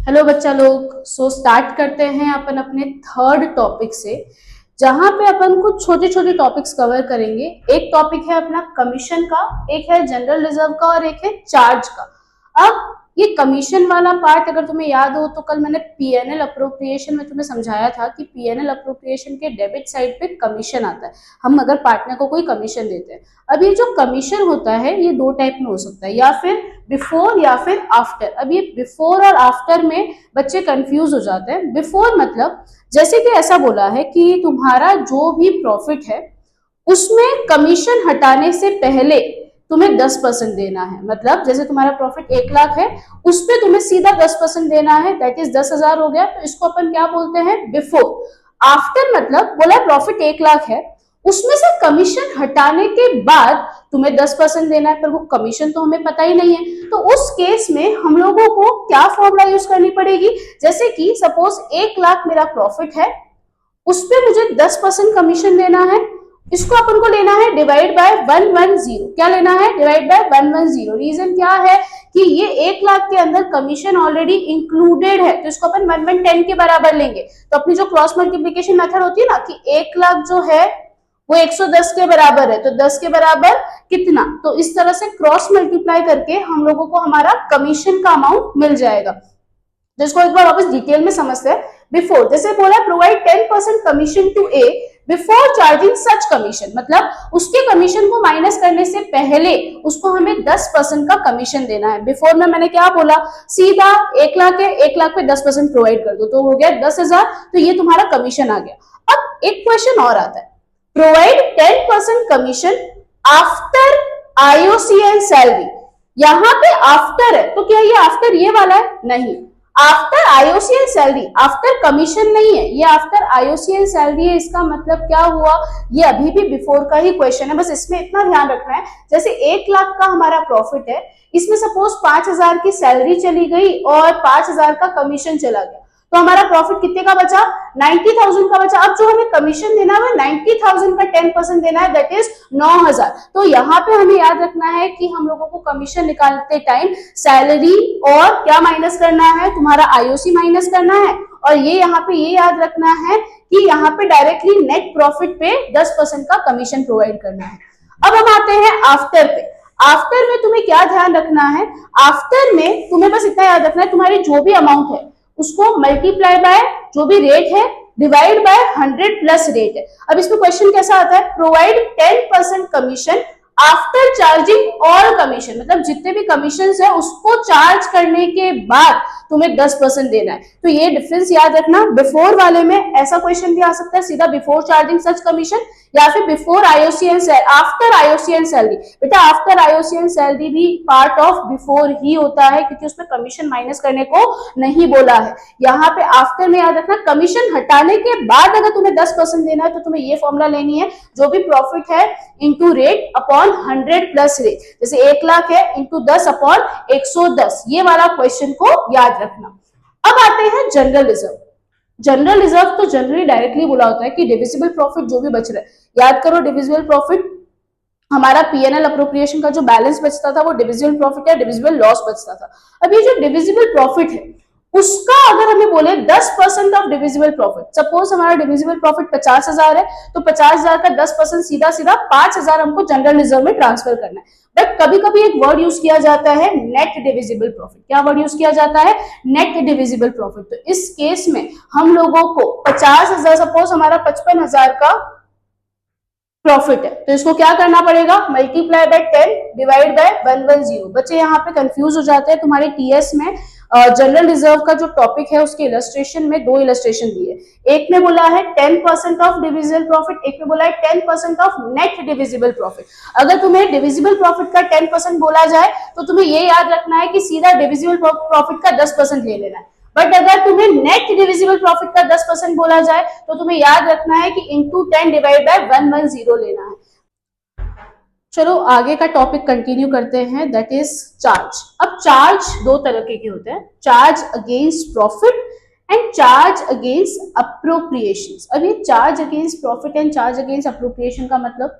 Hello बच्चा लोग। Start करते हैं अपन अपने थर्ड टॉपिक से, जहां पे अपन कुछ छोटे छोटे टॉपिक्स कवर करेंगे। एक टॉपिक है अपना कमीशन का, एक है जनरल रिजर्व का और एक है चार्ज का। अब ये कमीशन वाला पार्ट अगर तुम्हें याद हो तो कल मैंने पीएनएल अप्रोप्रिएशन में तुम्हें समझाया था कि पीएनएल अप्रोप्रिएशन के डेबिट साइड पे कमीशन आता है, हम अगर पार्टनर को कोई कमीशन देते हैं। अब ये जो कमीशन होता है ये दो टाइप में हो सकता है, या फिर बिफोर या फिर आफ्टर। अब ये बिफोर और आफ्टर में बच्चे कंफ्यूज हो जाते हैं। बिफोर मतलब जैसे कि ऐसा बोला है कि तुम्हारा जो भी प्रॉफिट है उसमें कमीशन हटाने से पहले तुम्हें 10% देना है। मतलब जैसे तुम्हारा प्रॉफिट 1 लाख है, उस पर तुम्हें सीधा 10% देना है, दैट इज 10,000 हो गया। तो इसको अपन क्या बोलते हैं? बिफोर। आफ्टर मतलब बोला प्रॉफिट 1 लाख है, उसमें से कमीशन हटाने के बाद तुम्हें 10% देना है, पर वो कमीशन तो हमें पता ही नहीं है। तो उस केस में हम लोगों को क्या फॉर्मूला यूज करनी पड़ेगी? जैसे कि सपोज 1 लाख मेरा प्रॉफिट है, उस पर मुझे 10% कमीशन देना है, इसको अपन को लेना है डिवाइड बाय 110। क्या लेना है? Divide by 110। रीजन क्या है कि ये 1 लाख के अंदर कमीशन ऑलरेडी इंक्लूडेड है, तो इसको अपन 110 के बराबर लेंगे। तो अपनी जो क्रॉस मल्टीप्लीकेशन मेथड होती है ना कि 1 लाख जो है वो 110 के बराबर है, तो 10 के बराबर कितना, तो इस तरह से क्रॉस मल्टीप्लाई करके हम लोगों को हमारा कमीशन का अमाउंट मिल जाएगा। तो इसको एक बार वापस डिटेल में समझते हैं। बिफोर जैसे बोला provide 10% commission to a before charging such commission, मतलब उसके कमीशन को माइनस करने से पहले उसको हमें 10% का कमीशन देना है। बिफोर में मैंने क्या बोला? सीधा 1 लाख है, 1 लाख पे 10% प्रोवाइड कर दो तो हो गया 10,000, तो ये तुम्हारा कमीशन आ गया। अब एक क्वेश्चन और आता है, provide 10% commission after IOC and salary. यहां पे आफ्टर है, तो क्या ये आफ्टर ये वाला है? नहीं, after IOC and salary, after commission नहीं है, ये आफ्टर आईओसी एंड सैलरी है। इसका मतलब क्या हुआ? ये अभी भी बिफोर का ही क्वेश्चन है, बस इसमें इतना ध्यान रखना है। जैसे 1 लाख का हमारा प्रॉफिट है, इसमें सपोज 5,000 की सैलरी चली गई और 5,000 का कमीशन चला गया, तो हमारा प्रॉफिट कितने का बचा? 90,000 का बचा। अब जो हमें कमीशन देना है 90,000 का 10% देना है, दैट इज 9,000। तो यहाँ पे हमें याद रखना है कि हम लोगों को कमीशन निकालते टाइम सैलरी और क्या माइनस करना है? तुम्हारा आईओसी माइनस करना है, और ये यहाँ पे ये याद रखना है कि यहाँ पे डायरेक्टली नेट प्रॉफिट पे 10% का कमीशन प्रोवाइड करना है। अब हम आते हैं आफ्टर पे। आफ्टर में तुम्हें क्या ध्यान रखना है? आफ्टर में तुम्हें बस इतना याद रखना है, तुम्हारी जो भी अमाउंट है उसको मल्टीप्लाई बाय जो भी रेट है डिवाइड बाय 100 प्लस रेट है। अब इसमें क्वेश्चन कैसा आता है? Provide 10% commission after charging all commission, मतलब जितने भी कमीशन है उसको चार्ज करने के बाद तुम्हें 10% देना है। तो ये डिफरेंस याद रखना। बिफोर वाले में ऐसा क्वेश्चन भी आ सकता है सीधा बिफोर चार्जिंग सच कमीशन, या फिर before IOC and after IOC and salary. बेटा आफ्टर आईओसी एंड सैलरी भी पार्ट ऑफ बिफोर ही होता है, क्योंकि उसमें कमीशन माइनस करने को नहीं बोला है। यहाँ पे आफ्टर में याद रखना, कमीशन हटाने के बाद अगर तुम्हें 10% देना है तो तुम्हें ये फॉर्मूला लेनी है, जो भी प्रॉफिट है into rate upon 100 plus rate. जैसे 1 लाख है इंटू 10 अपॉन 110, ये वाला क्वेश्चन को याद रखना। अब आते हैं जनरल रिजर्व। जनरल रिजर्व तो जनरली डायरेक्टली बोला होता है कि डिविजिबल प्रॉफिट जो भी बच रहा है, याद करो डिविजिबल प्रॉफिट हमारा पीएनएल अप्रोप्रिएशन का जो बैलेंस बचता था वो डिविजिबल प्रॉफिट या डिविजिबल लॉस बचता था। अब ये जो डिविजिबल प्रॉफिट है उसका अगर हमें बोले 10% ऑफ डिविजिबल प्रॉफिट, सपोज हमारा डिविजिबल प्रॉफिट 50,000 है, तो 50,000 का 10% सीधा सीधा 5,000 हमको जनरल रिजर्व में ट्रांसफर करना है। बट कभी कभी एक वर्ड यूज किया जाता है नेट डिविजिबल प्रॉफिट। क्या वर्ड यूज किया जाता है? Net divisible profit. तो इस केस में हम लोगों को 50,000, सपोज हमारा 55,000 का प्रॉफिट है, तो इसको क्या करना पड़ेगा? Multiply by 10 divide by 110। बच्चे यहाँ पे कंफ्यूज हो जाते हैं। तुम्हारे टीएस में जनरल रिजर्व का जो टॉपिक है उसके इलस्ट्रेशन में 2 इलस्ट्रेशन दिए, एक में बोला है 10% ऑफ डिविजिबल प्रॉफिट, एक में बोला है 10% ऑफ नेट डिविजिबल प्रॉफिट। अगर तुम्हें डिविजिबल प्रॉफिट का 10% बोला जाए तो तुम्हें ये याद रखना है कि सीधा डिविजिबल प्रॉफिट का 10% ले लेना है। बट अगर तुम्हें नेट डिविजिबल प्रॉफिट का 10% बोला जाए तो तुम्हें याद रखना है कि इंटू 10 डिवाइड बाय 110 लेना है। चलो आगे का टॉपिक कंटिन्यू करते हैं, दैट इज चार्ज। अब चार्ज दो तरह के होते हैं, charge against profit and charge against appropriation. अब ये charge against profit and charge against appropriation का मतलब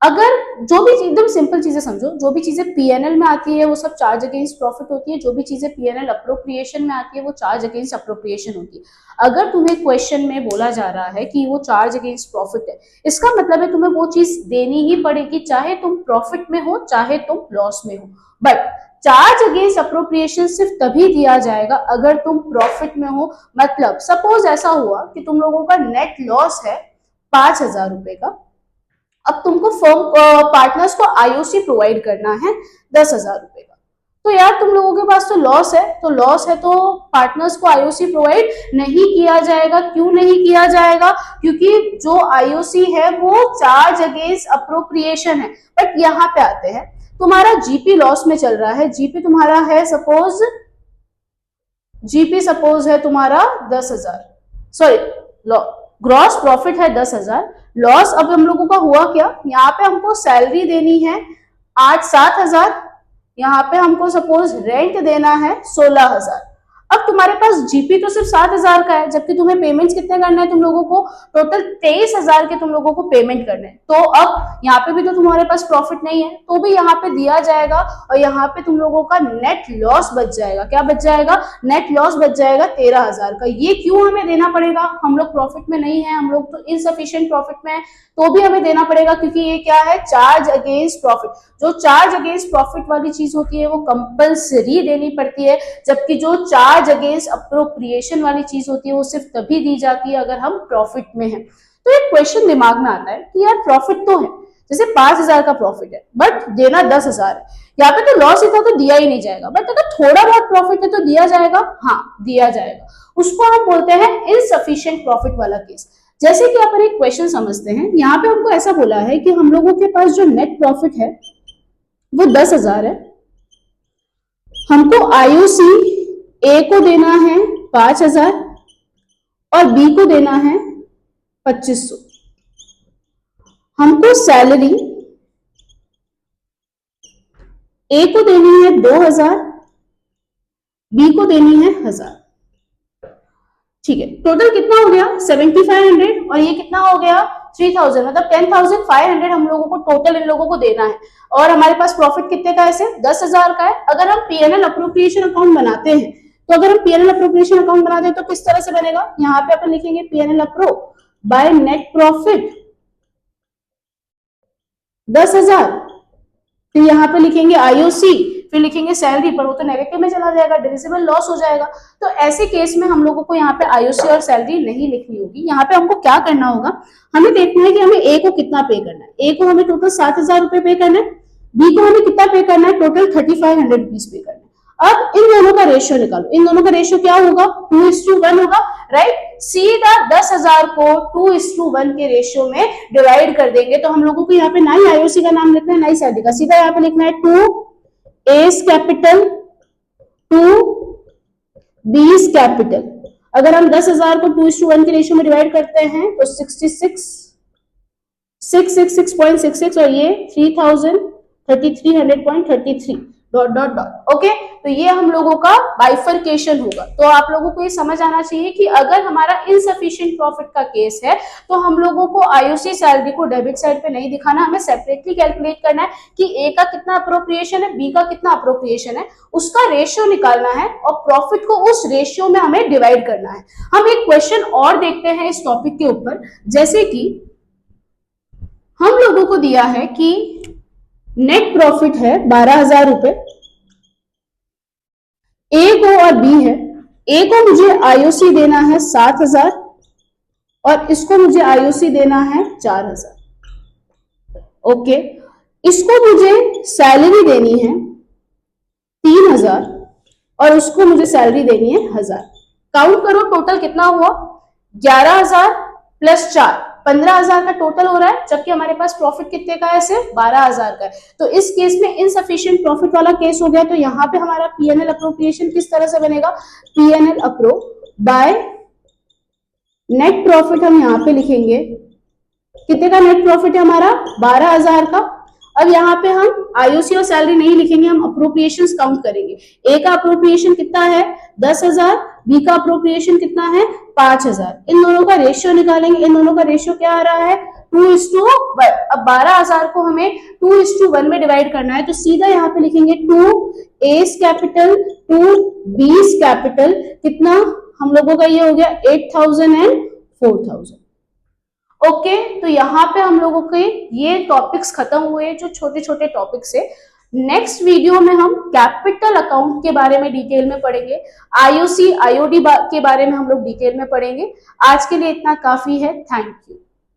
अगर जो भी एकदम सिंपल चीजें समझो, जो भी चीजें पीएनएल में आती है वो सब चार्ज अगेंस्ट प्रॉफिट होती है, जो भी चीजें पीएनएल अप्रोप्रिएशन में आती है वो चार्ज अगेंस्ट अप्रोप्रिएशन होती है। अगर तुम्हें क्वेश्चन में बोला जा रहा है कि वो चार्ज अगेंस्ट प्रॉफिट है, इसका मतलब है तुम्हें वो चीज देनी ही पड़ेगी, चाहे तुम प्रॉफिट में हो चाहे तुम लॉस में हो। बट चार्ज अगेंस्ट अप्रोप्रिएशन सिर्फ तभी दिया जाएगा अगर तुम प्रॉफिट में हो। मतलब सपोज ऐसा हुआ कि तुम लोगों का नेट लॉस है 5,000 रुपए का, अब तुमको फर्म पार्टनर्स को आईओसी प्रोवाइड करना है 10,000 रुपए का। तो यार तुम लोगों के पास तो लॉस है, तो पार्टनर्स को आईओसी प्रोवाइड नहीं किया जाएगा। क्यों नहीं किया जाएगा? क्योंकि जो आईओसी है वो चार्ज अगेंस्ट अप्रोप्रिएशन है। बट यहाँ पे आते हैं, तुम्हारा जीपी लॉस में चल रहा है, जीपी तुम्हारा है सपोज, जीपी सपोज है तुम्हारा 10,000, सॉरी ग्रॉस प्रॉफिट है 10,000, लॉस अब हम लोगों का हुआ क्या, यहाँ पे हमको सैलरी देनी है 7,000, यहाँ पे हमको सपोज रेंट देना है 16,000। अब तुम्हारे पास जीपी तो सिर्फ 7,000 का है, जबकि तुम्हें पेमेंट्स कितने करने हैं तुम लोगों को, टोटल 23,000 के तुम लोगों को पेमेंट करने हैं। तो अब यहाँ पे भी तो तुम्हारे पास प्रॉफिट नहीं है, तो भी यहाँ पे दिया जाएगा और यहाँ पे तुम लोगों का नेट लॉस बच जाएगा। क्या बच जाएगा? नेट लॉस बच जाएगा 13,000 का। ये क्यों हमें देना पड़ेगा? हम लोग प्रॉफिट में नहीं है, हम लोग तो इनसफिशिएंट प्रॉफिट में है, तो भी हमें देना पड़ेगा, क्योंकि ये क्या है, चार्ज अगेंस्ट प्रॉफिट। जो चार्ज अगेंस्ट प्रॉफिट वाली चीज होती है वो कंपल्सरी देनी पड़ती है, जबकि जो चार्ज अगेंस्ट अप्रोप्रिएशन वाली चीज होती है वो सिर्फ तभी दी जाती है अगर हम प्रॉफिट में हैं। तो एक क्वेश्चन दिमाग में आता है कि यार प्रॉफिट तो है, जैसे 5,000 का प्रॉफिट है बट देना 10,000 है, यहाँ पे तो लॉस ही था तो दिया ही नहीं जाएगा, बट अगर थोड़ा बहुत प्रॉफिट है तो दिया जाएगा, हाँ दिया जाएगा। उसको हम बोलते हैं इनसफिशिएंट प्रॉफिट वाला केस। जैसे कि अपन एक क्वेश्चन समझते हैं, यहाँ पे हमको ऐसा बोला है कि हम लोगों के पास जो नेट प्रॉफिट है वो 10,000 है, हमको आईओसी ए को देना है 5,000 और बी को देना है 2,500। हमको सैलरी ए को देनी है 2,000, बी को देनी है 1,000। ठीक है, टोटल कितना हो गया 7,500 और ये कितना हो गया 3,000, मतलब 10,500 हम लोगों को टोटल इन लोगों को देना है। और हमारे पास प्रॉफिट कितने का है, ऐसे 10,000 का है। अगर हम पीएनएल अप्रोप्रिएशन अकाउंट बनाते हैं, तो अगर हम पीएनएल अप्रोप्रिएशन अकाउंट बनाते हैं तो किस तरह से बनेगा, यहाँ पे अपन लिखेंगे पीएनएल अप्रो बाय नेट प्रॉफिट 10,000, फिर यहाँ पे लिखेंगे आईओसी, फिर लिखेंगे सैलरी, पर वो तो नेगेटिव में चला जाएगा, डिविजिबल लॉस हो जाएगा। तो ऐसे केस में हम लोगों को यहाँ पे आईओसी और सैलरी नहीं लिखनी होगी। यहाँ पे हमको क्या करना होगा, हमें देखना है कि हमें ए को कितना पे करना है। ए को हमें टोटल 7,000 रुपए पे करना है, बी को हमें कितना पे करना है, टोटल 3,500 रुपीज पे करना है। अब इन दोनों का रेशियो निकालो, इन दोनों का रेशियो क्या होगा, 2:1 होगा, राइट। सीधा 10,000 को 2:1 के रेशियो में डिवाइड कर देंगे, तो हम लोगों को यहाँ पे ना ही आईओसी का नाम लिखना है ना ही सैलरी का, सीधा यहाँ पे लिखना है 2 एस कैपिटल 2 बीस कैपिटल। अगर हम 10,000 को 2:1 के रेशियो में डिवाइड करते हैं तो 666.66 और ये 3,300.33 डॉट डॉट डॉट। ओके, तो ये हम लोगों का बाइफरकेशन होगा। तो आप लोगों को ये समझ आना चाहिए कि अगर हमारा इनसफिशिएंट प्रॉफिट का केस है तो हम लोगों को आईओसी सैलरी को डेबिट साइड पे नहीं दिखाना, हमें सेपरेटली कैलकुलेट करना है कि ए का कितना अप्रोप्रिएशन है, बी का कितना अप्रोप्रिएशन है, उसका रेशियो निकालना है और प्रॉफिट को उस रेशियो में हमें डिवाइड करना है। हम एक क्वेश्चन और देखते हैं इस टॉपिक के ऊपर, जैसे कि हम लोगों को दिया है कि नेट प्रॉफिट है 12,000 रुपए, ए को और बी है। ए को मुझे आईओसी देना है 7,000 और इसको मुझे आईओसी देना है 4,000। ओके, इसको मुझे सैलरी देनी है 3,000 और उसको मुझे सैलरी देनी है 1,000। काउंट करो टोटल कितना हुआ, 11,000 प्लस 4 15,000 का टोटल हो रहा है, जबकि हमारे पास प्रॉफिट कितने का है, सिर्फ 12,000 का है। तो इस केस में इनसफिशिएंट प्रॉफिट वाला केस हो गया। तो यहाँ पे हमारा पीएनएल अप्रोप्रिएशन किस तरह से बनेगा, पीएनएल अप्रो बाय नेट प्रॉफिट। हम यहाँ पे लिखेंगे कितने का नेट प्रॉफिट है हमारा, 12,000 का। अब यहाँ पे हम आईओसी और सैलरी नहीं लिखेंगे, हम अप्रोप्रिएशंस काउंट करेंगे। ए का अप्रोप्रिएशन कितना है 10,000, बी का अप्रोप्रिएशन कितना है 5,000। इन दोनों का रेशियो निकालेंगे, इन दोनों का रेशियो क्या आ रहा है 2:1। अब 12,000 को हमें 2:1 में डिवाइड करना है, तो सीधा यहाँ पे लिखेंगे 2A's कैपिटल 2B's कैपिटल, कितना हम लोगों का ये हो गया 8,000 एंड 4,000। ओके, तो यहाँ पे हम लोगों के ये टॉपिक्स खत्म हुए जो छोटे छोटे टॉपिक्स है। नेक्स्ट वीडियो में हम कैपिटल अकाउंट के बारे में डिटेल में पढ़ेंगे, आईओसी आईओडी के बारे में हम लोग डिटेल में पढ़ेंगे। आज के लिए इतना काफी है, थैंक यू।